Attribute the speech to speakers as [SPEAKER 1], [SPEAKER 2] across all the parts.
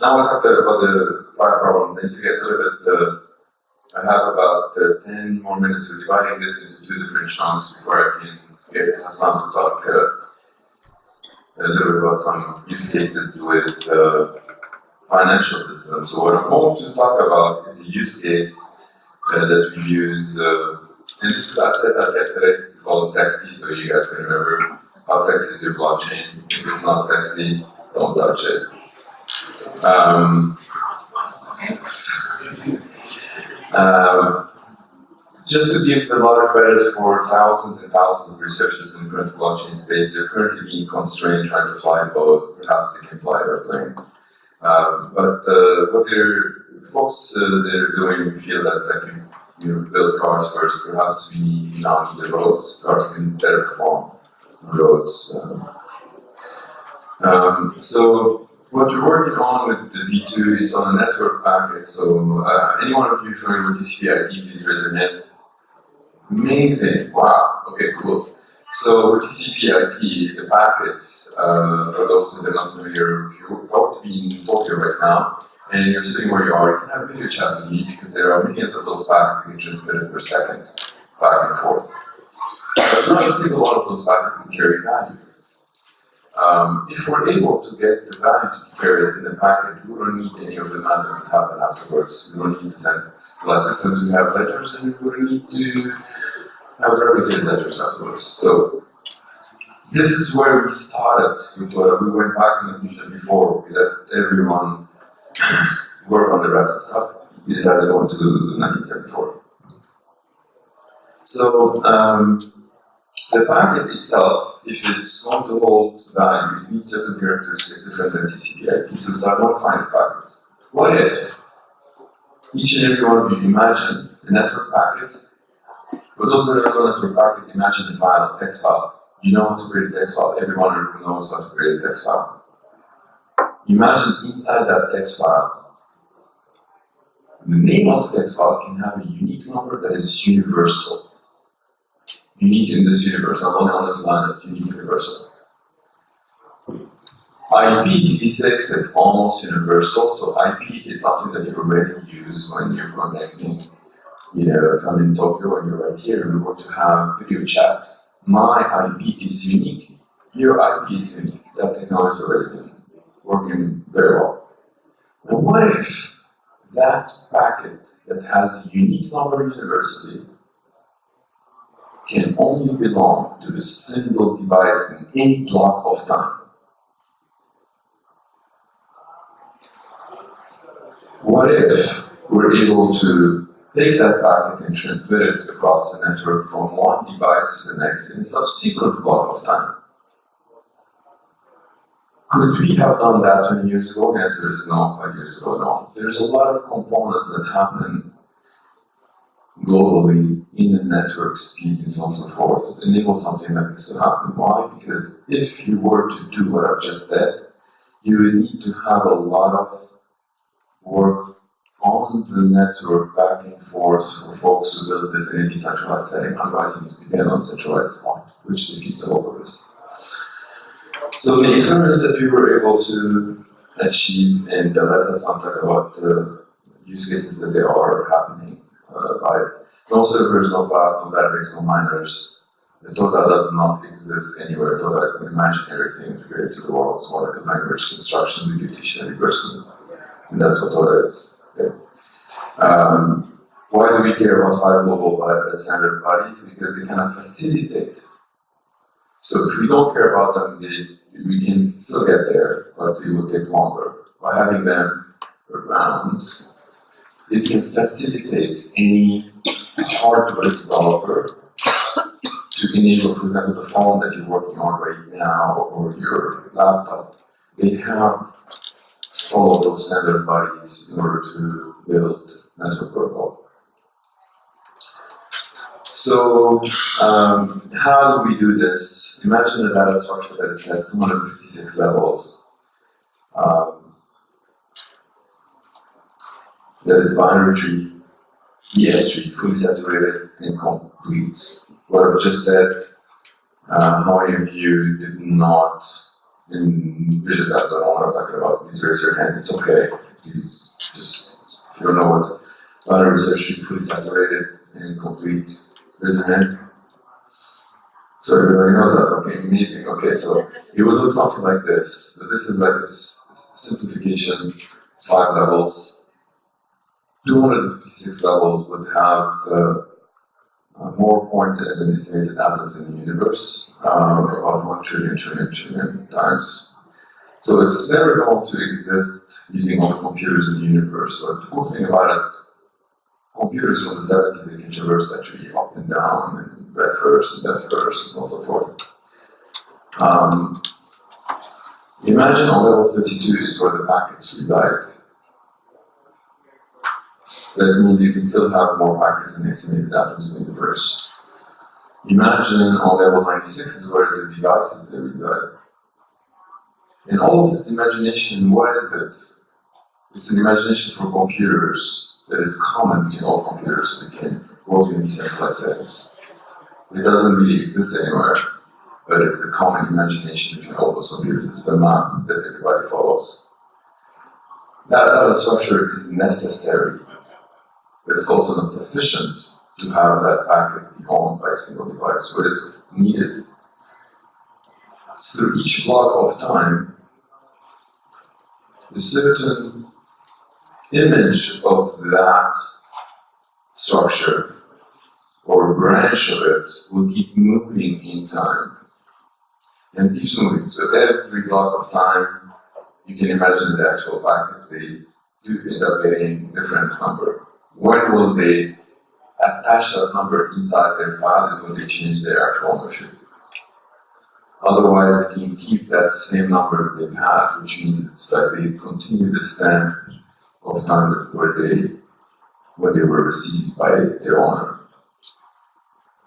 [SPEAKER 1] now I talked about the 5 problems. I need to get a little bit. I have about 10 more minutes of dividing this into 2 different chunks before I can get Hassan to talk a little bit about some use cases with financial systems. So what I'm going to talk about is a use case that we use, and this is, I said that yesterday, we call it sexy, so you guys can remember how sexy is your blockchain. If it's not sexy, don't touch it. Just to give a lot of credit for thousands and thousands of researchers in the current blockchain space, they're currently being constrained trying to fly a boat. Perhaps they can fly airplanes. But what folks they're doing, we feel that's like you build cars first. Perhaps we now need the roads. Cars can better perform on roads. So what we're working on with the V2 is on a network packet. So any one of you familiar with TCP/IP, please raise your hand. Amazing! Wow. Okay, cool. So with TCP/IP, the packets, for those that are not familiar, if you were to be in Tokyo right now, and you're sitting where you are, you can have video chat with me because there are millions of those packets that get transmitted per second, back and forth. But not a single one of those packets can carry value. If we're able to get the value to be carried in the packet, we don't need any of the madness that happen afterwards. We don't need to send systems to have ledgers, and we don't need to have replicated ledgers afterwards. So this is where we started with Toda. We went back to what we said before. We let everyone work on the rest of the stuff. We decided to go into 1974. So the packet itself, if it's going to hold value, it needs certain characteristics different than TCP/IP. So we started modifying the packets. What if each and every one of you imagine a network packet? For those that are on a network packet, imagine a file, a text file. You know how to create a text file. Everyone who knows how to create a text file. Imagine inside that text file, the name of the text file can have a unique number that is universal. Unique in this universe, not only on this planet, unique universal. IPv6 is almost universal, so IP is something that you already use when you're connecting. You know, if I'm in Tokyo and you're right here and we want to have video chat, my IP is unique, your IP is unique. That technology is already working very well. Now what if that packet that has a unique number universally can only belong to a single device in any block of time? What if we're able to take that packet and transmit it across the network from one device to the next in a subsequent block of time? Could we have done that 20 years ago? The answer is no. 5 years ago, no. There's a lot of components that happen globally in the network speed and so on and so forth to enable something like this to happen. Why? Because if you were to do what I've just said, you would need to have a lot of work on the network back and forth for folks who build this in a decentralized setting. Otherwise, you need to depend on centralized point, which defeats the whole purpose. So the experiments that we were able to achieve, and let us not talk about use cases that they are happening live. No servers, no cloud, no database, no miners. The Toda does not exist anywhere. Toda is an imaginary thing integrated to the world. It's more like a language instruction we give each and every person. And that's what Toda is. Okay. Why do we care about 5 global standard bodies? Because they kind of facilitate. So if we don't care about them, we can still get there, but it will take longer. By having them around, they can facilitate any hardware developer to enable, for example, the phone that you're working on right now or your laptop. They have followed those standard bodies in order to build network protocol. So, how do we do this? Imagine a data structure that has 256 levels. That is binary tree, ES tree, fully saturated and complete. What I've just said, how many of you did not Vision that don't know what I'm talking about, please raise your hand. It's okay. Please just, if you don't know what data research is fully saturated and complete, raise your hand. So everybody knows that. Okay, amazing. Okay, so it would look something like this. So this is like a simplification. It's 5 levels. 256 levels would have more points than estimated atoms in the universe, about 1 trillion times. So it's never going to exist using all the computers in the universe. But the cool thing about it, computers from the 70s, they can traverse actually up and down, and breadth first, and depth first, and so on and so forth. Imagine on level 32 is where the packets reside. That means you can still have more packets than estimated atoms in the universe. Imagine on level 96 is where the devices they reside. And all of this imagination, what is it? It's an imagination for computers that is common between all computers, so they can work in decentralized settings. It doesn't really exist anywhere, but it's the common imagination between all those computers. It's the map that everybody follows. That data structure is necessary, but it's also not sufficient to have that packet be owned by a single device. What is needed? So each block of time, a certain image of that structure or branch of it will keep moving in time and keeps moving. So every block of time, you can imagine the actual packets, they do end up getting a different number. When will they attach that number inside their file is when they change their actual ownership. Otherwise, they can keep that same number that they've had, which means it's like they continue the stamp of time when they were received by their owner.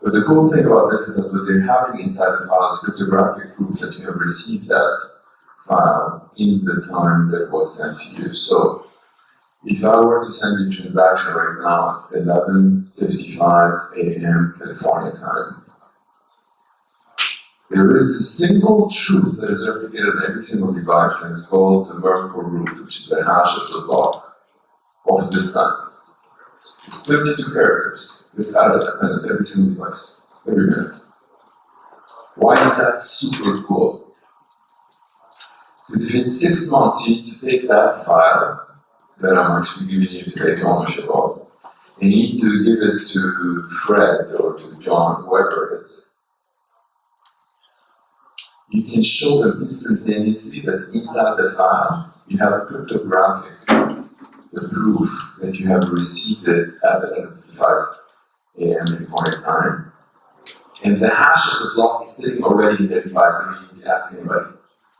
[SPEAKER 1] But the cool thing about this is that what they're having inside the file is cryptographic proof that you have received that file in the time that was sent to you. So if I were to send you a transaction right now at 11:55 a.m. California time, there is a single truth that is replicated on every single device, and it's called the Merkle root, which is the hash of the block of this time. It's 32 characters. It's added appended to every single device, every minute. Why is that super cool? Because if in 6 months you need to take that file that I'm actually giving you to take ownership of, and you need to give it to Fred or to John, whoever it is, you can show them instantaneously that inside the file you have a cryptographic proof that you have received it at 11:55 a.m. California time. And the hash of the block is sitting already in their device, and you need to ask anybody.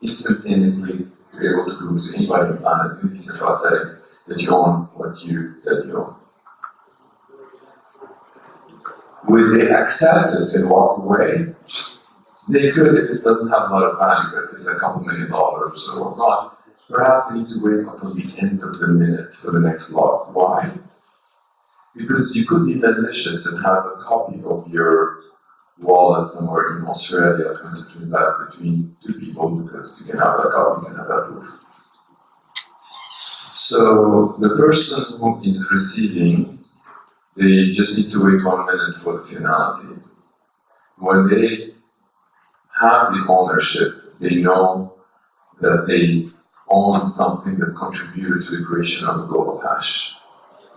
[SPEAKER 1] Instantaneously, you're able to prove to anybody on the planet in a decentralized setting that you own what you said you own. Would they accept it and walk away? They could if it doesn't have a lot of value, but if it's a couple $1 million or whatnot, perhaps they need to wait until the end of the minute for the next block. Why? Because you could be malicious and have a copy of your wallet somewhere in Australia trying to transact between 2 people, because you can have that copy, you can have that proof. So the person who is receiving, they just need to wait 1 minute for the finality. When they have the ownership, they know that they own something that contributed to the creation of a global hash.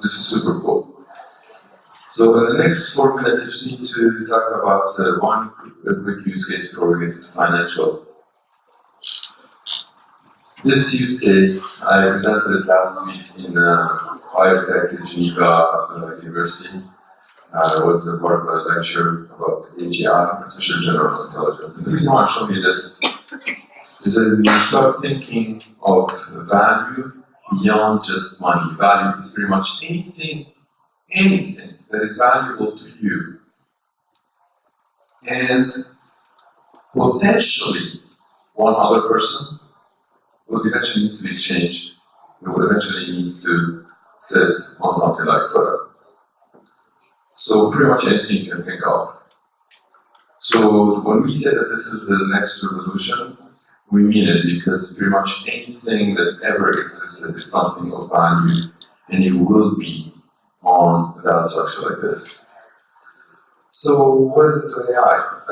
[SPEAKER 1] This is super cool. So in the next 4 minutes, I just need to talk about one quick use case before we get into financial. This use case, I presented it last week in Biotech at Geneva University. It was a part of a lecture about AGI, Artificial General Intelligence. And the reason why I'm showing you this is that when you start thinking of value beyond just money. Value is pretty much anything that is valuable to you. And potentially, one other person will eventually need to be exchanged. It will eventually need to sit on something like Toda. So pretty much anything you can think of. So when we say that this is the next revolution, we mean it, because pretty much anything that ever existed is something of value, and it will be on a data structure like this. So what is it to AI?